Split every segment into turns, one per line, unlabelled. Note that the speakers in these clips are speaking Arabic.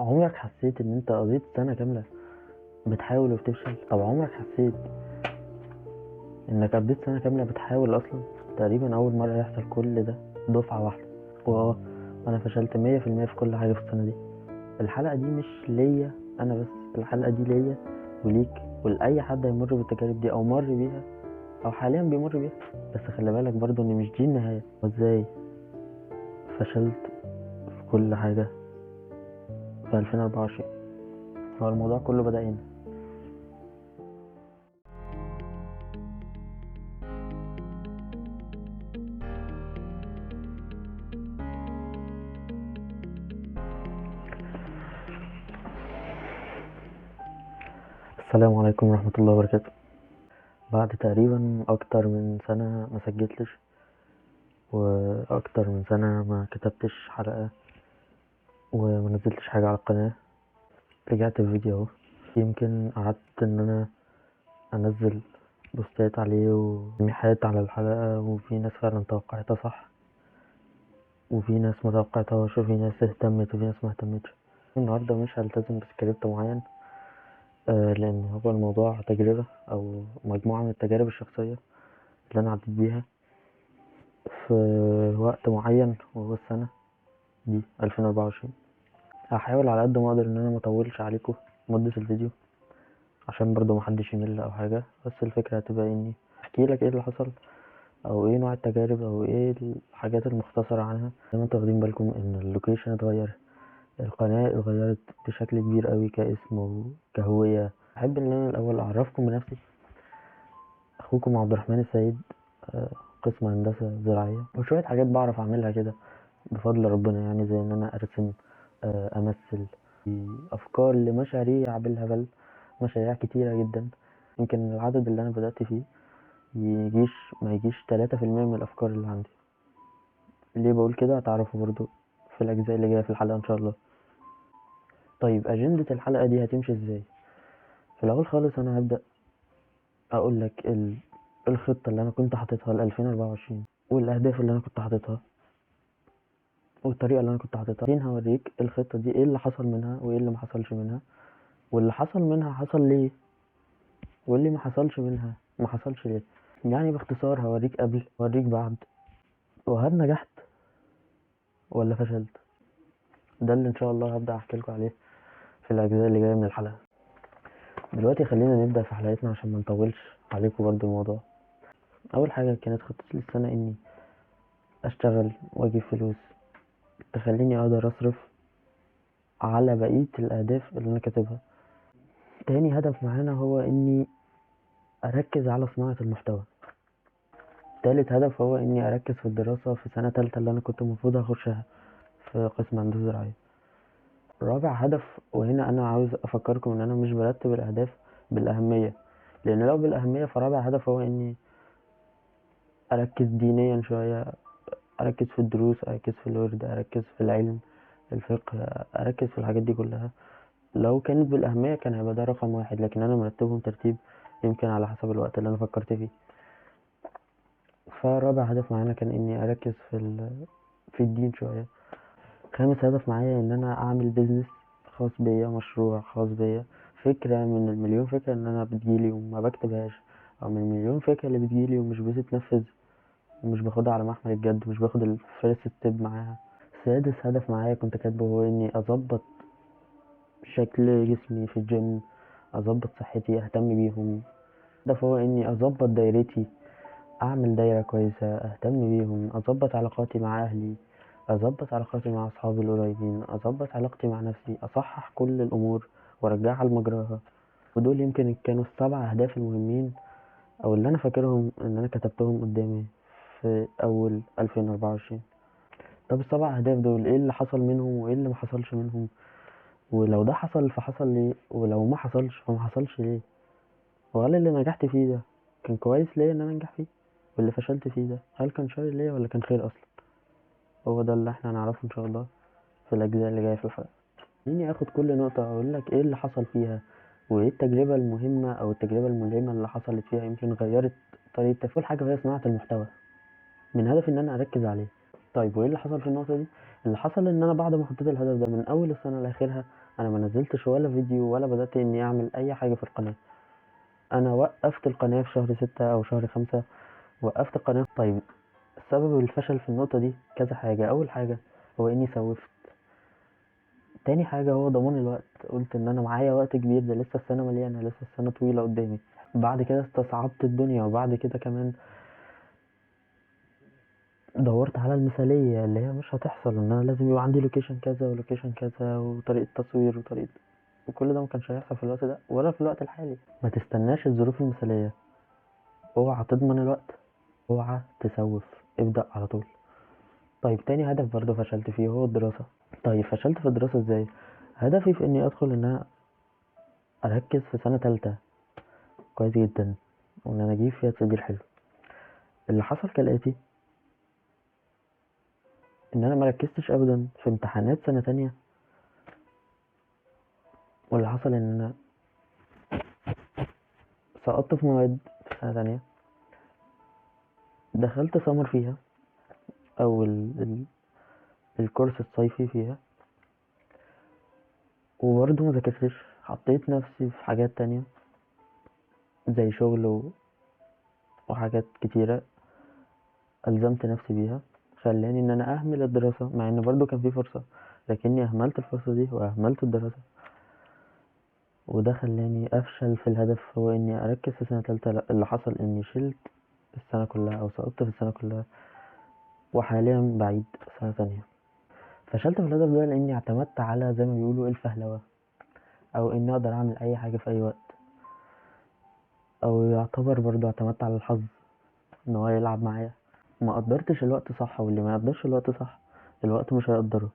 عمرك حسيت ان انت قضيت سنة كاملة بتحاول وبتفشل؟ طب عمرك حسيت انك قضيت سنة كاملة بتحاول اصلا؟ تقريبا اول مرة يحصل كل ده دفعة واحدة. واه انا فشلت 100% في كل حاجة في السنة دي. الحلقة دي مش ليا انا بس، الحلقة دي ليا وليك ولأي حد هيمر بالتجارب دي او مر بيها او حاليا بيمر بيها. بس خلي بالك برضو ان مش دي النهاية. وازاي فشلت في كل حاجة في 2024؟ هو الموضوع كله بدأ هنا. السلام عليكم ورحمة الله وبركاته. بعد تقريبا اكتر من سنة ما سجلتش واكتر من سنة ما كتبتش حلقة وما نزلتش حاجة على القناة، رجعت الفيديو اهو. يمكن قعدت ان انا انزل بوستات عليه وميحات على الحلقة، وفي ناس فعلا توقعتها صح وفي ناس ما توقعتهاش وفي ناس اهتمت وفي ناس ما اهتمتش. النهاردة مش هلتزم بسكريبت معين، لان هو الموضوع تجربة او مجموعة من التجارب الشخصية اللي انا عديت بيها في وقت معين وهو السنة دي 2024. هحاول على قد ما اقدر ان انا مطولش عليكم مدة الفيديو عشان برضو محدش يمل او حاجة، بس الفكرة هتبقى اني احكي لك ايه اللي حصل او ايه نوع التجارب او ايه الحاجات المختصرة عنها. زي ما انتوا واخدين بالكم ان اللوكيشن اتغير، القناة اتغيرت بشكل كبير قوي كاسم وكهوية. احب ان انا الاول اعرفكم بنفسي. اخوكم عبد الرحمن السيد، آه، قسم هندسة زراعية، وشوية حاجات بعرف اعملها كده بفضل ربنا، يعني زي ان انا ارسم، امثل، افكار لمشاريع بالهبل، مشاريع كتيرة جدا. يمكن العدد اللي انا بدأت فيه ما يجيش 3% من الافكار اللي عندي. ليه بقول كده هتعرفوا برضو في الاجزاء اللي جاية في الحلقة ان شاء الله. طيب اجندة الحلقة دي هتمشي ازاي؟ في الاول خالص انا هبدأ اقول لك الخطة اللي انا كنت حاططها ل 2024 والاهداف اللي انا كنت حاططها والطريقة اللي انا كنت حاططها. بعدين هوريك الخطة دي ايه اللي حصل منها وايه اللي ما حصلش منها، واللي حصل منها حصل ليه، واللي ما حصلش منها ما حصلش ليه. يعني باختصار هوريك قبل وهوريك بعد، وهل نجحت ولا فشلت. ده اللي ان شاء الله هبدأ احكي لكم عليه في الاجزاء اللي جايه من الحلقه. دلوقتي خلينا نبدأ في حلقتنا عشان ما نطولش عليكم برضو الموضوع. اول حاجه كانت خطتي للسنه اني اشتغل واجيب فلوس تخليني اقدر اصرف على بقيه الاهداف اللي انا كاتبها. تاني هدف معانا هو اني اركز على صناعه المحتوى. تالت هدف هو اني اركز في الدراسه في سنه تالتة اللي انا كنت المفروض اخشها في قسم هندسه زراعيه. رابع هدف، وهنا انا عاوز افكركم ان انا مش برتب الاهداف بالاهميه، لان لو بالاهميه فرابع هدف هو اني اركز دينيا شويه، اركز في الدروس، اركز في الورد، اركز في العلم، الفقه، اركز في الحاجات دي كلها. لو كانت بالاهميه كان هيبقى ده رقم واحد، لكن انا مرتبهم ترتيب يمكن على حسب الوقت اللي انا فكرت فيه. فرابع هدف معانا كان اني اركز في الدين شويه. خامس هدف معايا ان انا اعمل بيزنس خاص بيا، مشروع خاص بيا، فكرة من المليون فكرة ان انا بتجيلي وما بكتبهاش، او من المليون فكرة اللي بتجيلي ومش بتتنفذ ومش باخدها على محمل الجد، مش باخد الفيرست ستيب معاها. سادس هدف معايا كنت كاتبه هو اني اظبط شكل جسمي في الجيم، اظبط صحتي، اهتم بيهم. هدف هو اني اظبط دايرتي، اعمل دايرة كويسة اهتم بيهم، اظبط علاقاتي مع اهلي، اظبط علاقاتي مع اصحابي القريبين، اظبط علاقتي مع نفسي، اصحح كل الامور وارجعها لمجراها. ودول يمكن كانوا السبع اهداف المهمين او اللي انا فاكرهم ان انا كتبتهم قدامي في اول 2024. طب السبع اهداف دول ايه اللي حصل منهم وايه اللي ما حصلش منهم؟ ولو ده حصل فحصل ليه، ولو ما حصلش فما حصلش ليه؟ وهل اللي نجحت فيه ده كان كويس ليا ان انا انجح فيه، واللي فشلت فيه ده هل كان شر ليا ولا كان خير اصلا؟ هو ده اللي احنا هنعرفه ان شاء الله في الاجزاء اللي جايه في الحلقه. خليني اخد كل نقطه اقول لك ايه اللي حصل فيها، وايه التجربه المهمه او التجربه الملهمه اللي حصلت فيها يمكن غيرت طريقه تفكير. اول حاجه هي صناعه المحتوى، من هدفي ان انا اركز عليه. طيب وايه اللي حصل في النقطه دي؟ اللي حصل ان انا بعد ما حطيت الهدف ده من اول السنه لاخرها انا ما نزلتش ولا فيديو ولا بدأت اني اعمل اي حاجة في القناة. انا وقفت القناة في شهر 6 او شهر 5، وقفت القناة. طيب سبب الفشل في النقطة دي كذا حاجة. اول حاجة هو اني سوفت. تاني حاجة هو ضمان الوقت. قلت ان انا معايا وقت كبير، ده لسه السنة مليانة، لسه السنة طويلة قدامي. بعد كده استصعبت الدنيا، وبعد كده كمان دورت على المثالية اللي هي مش هتحصل، ان انا لازم يبقى عندي لوكيشن كذا ولوكيشن كذا وطريقة تصوير وطريقة، وكل ده ما كانش هيحصل في الوقت ده ولا في الوقت الحالي. ما تستناش الظروف المثالية، اوعى تضمن الوقت، اوعى تسوف، ابدأ على طول. طيب تاني هدف برضه فشلت فيه هو الدراسة. طيب فشلت في الدراسة ازاي؟ هدفي في اني ادخل ان انا اركز في سنة تالتة كويس جدا، وان انا اجيب فيها تقدير حلو. اللي حصل كالاتي، ان انا مركزتش ابدا في امتحانات سنة تانية. واللي حصل ان انا سقطت في مواد في سنة تانية، دخلت سمر فيها او الكورس الصيفي فيها، وبرضه مذاكرتش. حطيت نفسي في حاجات تانية زي شغل وحاجات كتيرة ألزمت نفسي بيها، خلاني ان انا اهمل الدراسة مع ان برضو كان في فرصة، لكني اهملت الفرصة دي واهملت الدراسة. وده خلاني افشل في الهدف، هو اني اركز في سنة تالتة. لأ، اللي حصل اني شلت السنة كلها او سقطت في السنة كلها، وحاليا بعيد سنة تانية. فشلت في الهدف ده لاني اعتمدت على زي ما بيقولوا الفهلوة، او اني اقدر اعمل اي حاجة في اي وقت، او يعتبر برضو اعتمدت على الحظ ان هو يلعب معايا. ما قدرتش الوقت صح، واللي ما يقدرش الوقت صح الوقت مش هيقدره.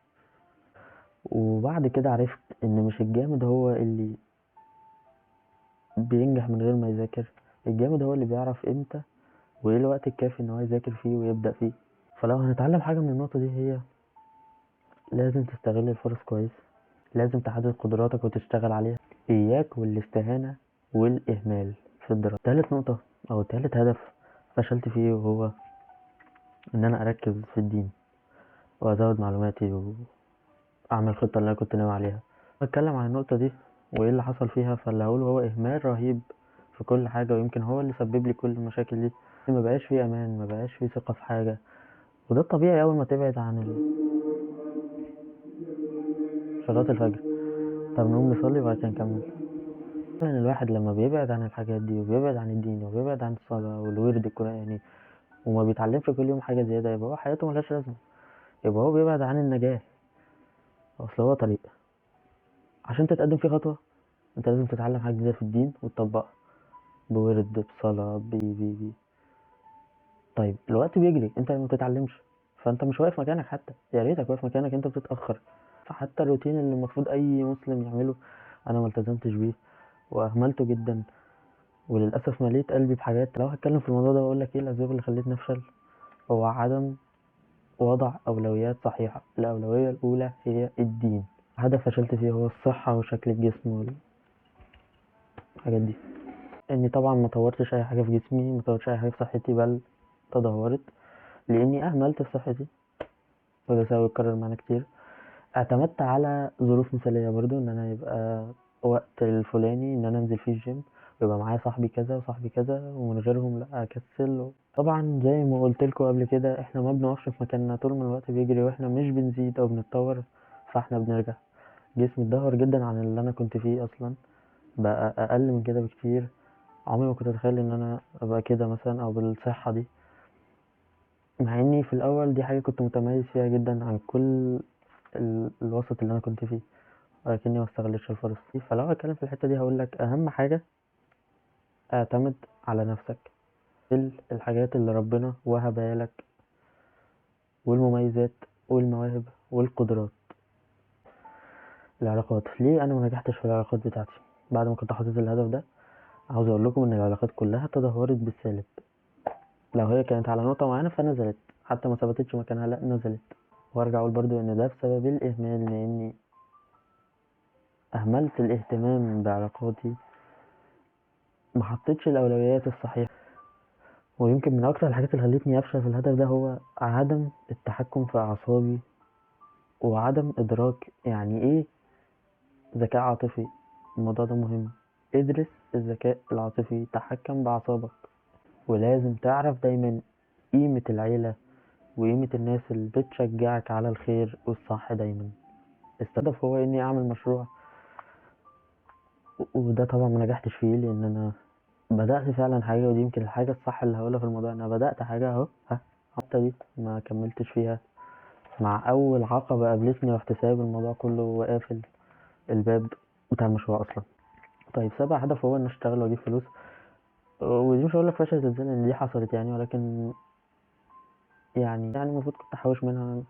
وبعد كده عرفت ان مش الجامد هو اللي بينجح من غير ما يذاكر، الجامد هو اللي بيعرف امتى وايه الوقت الكافي ان هو يذاكر فيه ويبدأ فيه. فلو هنتعلم حاجة من النقطة دي، هي لازم تستغل الفرص كويس، لازم تحدد قدراتك وتشتغل عليها، اياك والاستهانة والاهمال في الدراسة. تالت نقطة او تالت هدف فشلت فيه، وهو ان انا اركز في الدين وازود معلوماتي واعمل خطة اللي انا كنت ناوي عليها. بتكلم عن النقطة دي وايه اللي حصل فيها، فاللي هقوله هو اهمال رهيب في كل حاجة، ويمكن هو اللي سبب لي كل المشاكل دي. ما بقاش فيه امان، ما بقاش فيه ثقة في حاجة، وده الطبيعي اول ما تبعد عن صلاة الفجر. طب نقوم نصلي وبعد كده نكمل. فعلا الواحد لما بيبعد عن الحاجات دي وبيبعد عن الدين وبيبعد عن الصلاة والورد القرآني، وما بيتعلمش كل يوم حاجة زيادة، يبقى هو حياته ملهاش لازمة، يبقى هو بيبعد عن النجاة. اصل هو طريق عشان تتقدم فيه خطوة، انت لازم تتعلم حاجة جديدة في الدين وتطبقها بورد بصلاة بي. طيب الوقت بيجري، انت ما بتتعلمش، فانت مش واقف مكانك. حتى يا ريتك واقف مكانك، انت بتتأخر. فحتى الروتين اللي المفروض اي مسلم يعمله انا ما التزمتش بيه واهملته جدا، وللاسف مليت قلبي بحاجات. لو هتكلم في الموضوع ده واقول لك ايه الاسباب اللي خلتني افشل، هو عدم وضع اولويات صحيحة. الاولوية الاولى هي الدين. هدف فشلت فيه هو الصحة وشكل الجسم والحاجات دي. اني طبعا ما طورتش اي حاجة في جسمي، ما طورتش اي حاجة في صحتي، بل تدهورت لاني اهملت في صحتي، وده سبب اتكرر معانا كتير. اعتمدت على ظروف مثالية برضو، ان انا يبقى وقت الفلاني ان انا انزل فيه الجيم، ويبقى معايا صاحبي كذا وصاحبي كذا، ومن غيرهم لا اكسل. طبعا زي ما قلت لكم قبل كده، احنا ما بنقفش في مكاننا طول ما الوقت بيجري، واحنا مش بنزيد او بنتطور، فاحنا بنرجع. جسمي اتدهور جدا عن اللي انا كنت فيه اصلا، بقى اقل من كده بكتير. عمري ما كنت اتخيل ان انا ابقى كده مثلا او بالصحة دي، مع اني في الاول دي حاجة كنت متميز فيها جدا عن كل الوسط اللي انا كنت فيه، ولكني ما استغلتش الفرص دي. فلو هتكلم في الحتة دي هقول لك اهم حاجة اعتمد على نفسك، الحاجات اللي ربنا وهبها لك، والمميزات والمواهب والقدرات. العلاقات، ليه انا ما نجحتش في العلاقات بتاعتي بعد ما كنت حاطط الهدف ده؟ عاوز اقول لكم ان العلاقات كلها تدهورت بالسالب. لو هي كانت على نقطة معينة فنزلت، حتى ما ثبتتش مكانها، لا نزلت. وارجع اقول برضو ان ده بسبب الاهمال، لاني اهملت الاهتمام بعلاقاتي، ما حطيتش الاولويات الصحيحة. ويمكن من اكتر الحاجات اللي خلتني افشل في الهدف ده هو عدم التحكم في اعصابي، وعدم ادراك يعني ايه ذكاء عاطفي، الموضوع ده مهم. ادرس الذكاء العاطفي، تحكم بأعصابك، ولازم تعرف دايما قيمة العيلة وقيمة الناس اللي بتشجعك على الخير والصح دايما. الهدف هو اني اعمل مشروع، وده طبعا ما نجحتش فيه لان انا بدأت فعلا حاجة، ودي يمكن الحاجة الصح اللي هقولها في الموضوع. انا بدأت حاجة اهو، حتى دي ما كملتش فيها. مع اول عقبة قابلتني رحت سايب الموضوع كله وقافل الباب بتاع المشروع اصلا. طيب سابع هدف هو ان اشتغل واجيب فلوس، ودي مش هقولك فشلت ازاي لان دي حصلت يعني، ولكن يعني المفروض كنت احوش منها.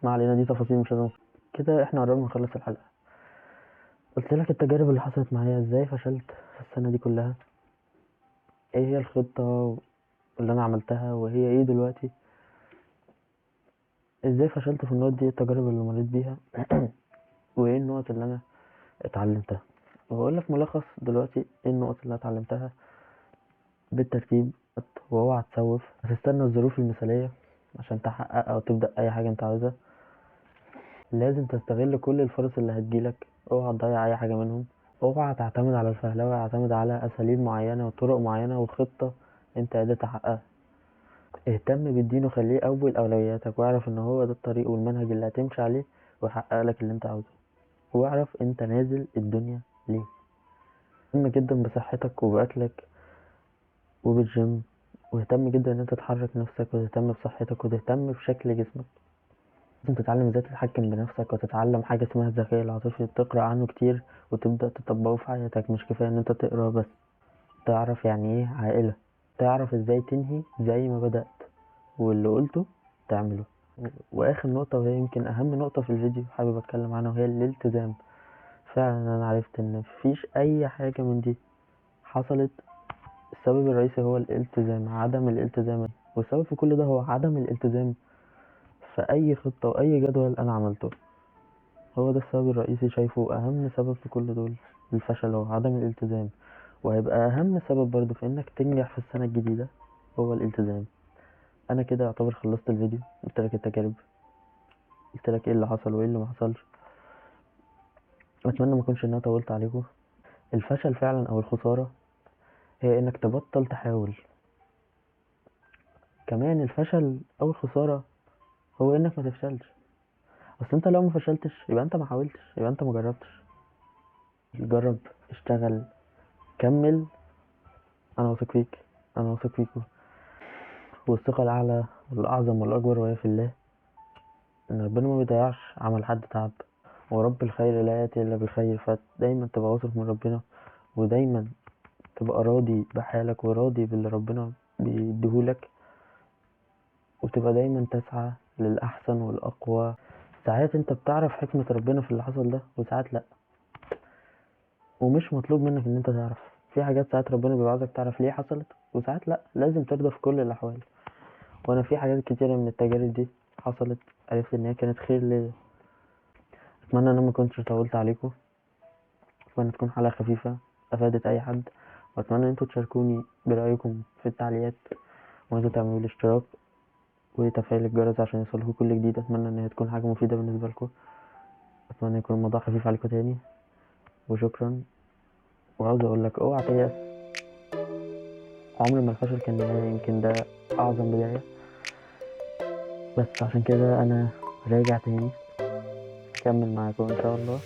ما علينا، دي تفاصيل مش لازم. كده احنا قربنا نخلص الحلقة. قلت لك التجارب اللي حصلت معايا، ازاي فشلت في السنة دي كلها، ايه هي الخطة اللي انا عملتها وهي ايه دلوقتي، ازاي فشلت في النقط دي، التجارب اللي مريت بيها وايه النقط اللي انا اتعلمتها. وهقول لك ملخص دلوقتي ايه النقط اللي اتعلمتها بالترتيب. واوعى تسوف، هتستنى الظروف المثالية عشان تحقق او تبدأ اي حاجة انت عاوزها. لازم تستغل كل الفرص اللي هتجيلك، اوعى تضيع اي حاجة منهم. اوعى تعتمد على الفهلوة، اعتمد على اساليب معينة وطرق معينة وخطة انت قادر تحققها. اهتم بالدين وخليه اول اولوياتك، واعرف ان هو ده الطريق والمنهج اللي هتمشي عليه ويحقق لك اللي انت عاوزه. واعرف انت نازل الدنيا ليه. اهتم جدا بصحتك وباكلك وبالجيم، واهتم جدا ان انت تحرك نفسك وتهتم بصحتك وتهتم بشكل جسمك. لازم تتعلم ازاي تتحكم بنفسك وتتعلم حاجة اسمها الذكاء العاطفي، تقرأ عنه كتير وتبدأ تطبقه في حياتك. مش كفاية ان انت تقرأ بس، تعرف يعني ايه عائلة، تعرف ازاي تنهي زي ما بدأت، واللي قلته تعمله. واخر نقطة وهي يمكن اهم نقطة في الفيديو حابب اتكلم عنها، وهي الالتزام. فعلا انا عرفت ان مفيش اي حاجة من دي حصلت السبب الرئيسي هو الالتزام، عدم الالتزام. والسبب في كل ده هو عدم الالتزام في اي خطة واي جدول انا عملته. هو ده السبب الرئيسي، شايفه اهم سبب في كل دول الفشل هو عدم الالتزام. وهيبقى اهم سبب برضو في انك تنجح في السنة الجديدة هو الالتزام. انا كده يعتبر خلصت الفيديو، قلت لك التجارب، قلت لك ايه اللي حصل وايه اللي ما حصلش. اتمنى ما اكونش ان انا طولت عليكم. الفشل فعلا او الخسارة هي انك تبطل تحاول. كمان الفشل او الخسارة هو انك ما تفشلش. اصل انت لو ما فشلتش يبقى انت ما حاولتش، يبقى انت ما جربتش. جرب، اشتغل، كمل. انا واثق فيك، انا واثق فيكم. والثقة الاعلى والاعظم والاكبر وهي في الله، ان ربنا ما بيضيعش عمل حد تعب، ورب الخير لا ياتي الا بالخير. فدايما تبقى واثق من ربنا، ودايما تبقى راضي بحالك وراضي باللي ربنا بيديهولك، وتبقى دايما تسعى للأحسن والأقوى. ساعات انت بتعرف حكمة ربنا في اللي حصل ده، وساعات لأ، ومش مطلوب منك ان انت تعرف. في حاجات ساعات ربنا بيبقى عايزك تعرف ليه حصلت، وساعات لأ، لازم ترضى في كل الأحوال. وانا في حاجات كتيرة من التجارب دي حصلت عرفت ان هي كانت خير ليا. اتمنى ان انا ما كنتش طولت عليكم، اتمنى تكون حلقة خفيفة افادت اي حد، واتمنى ان انتوا تشاركوني برأيكم في التعليقات، وانتوا تعملوا الاشتراك وتفعيل الجرس عشان يوصلكوا كل جديد. اتمنى ان هي تكون حاجة مفيدة بالنسبة لكم، اتمنى يكون الموضوع خفيف عليكم تاني، وشكرا. وعاوز اقول لك اوعى تيأس، عمر ما الفشل كان نهاية، يمكن ده اعظم بداية. بس عشان كده انا راجع تاني اكمل معاكم ان شاء الله.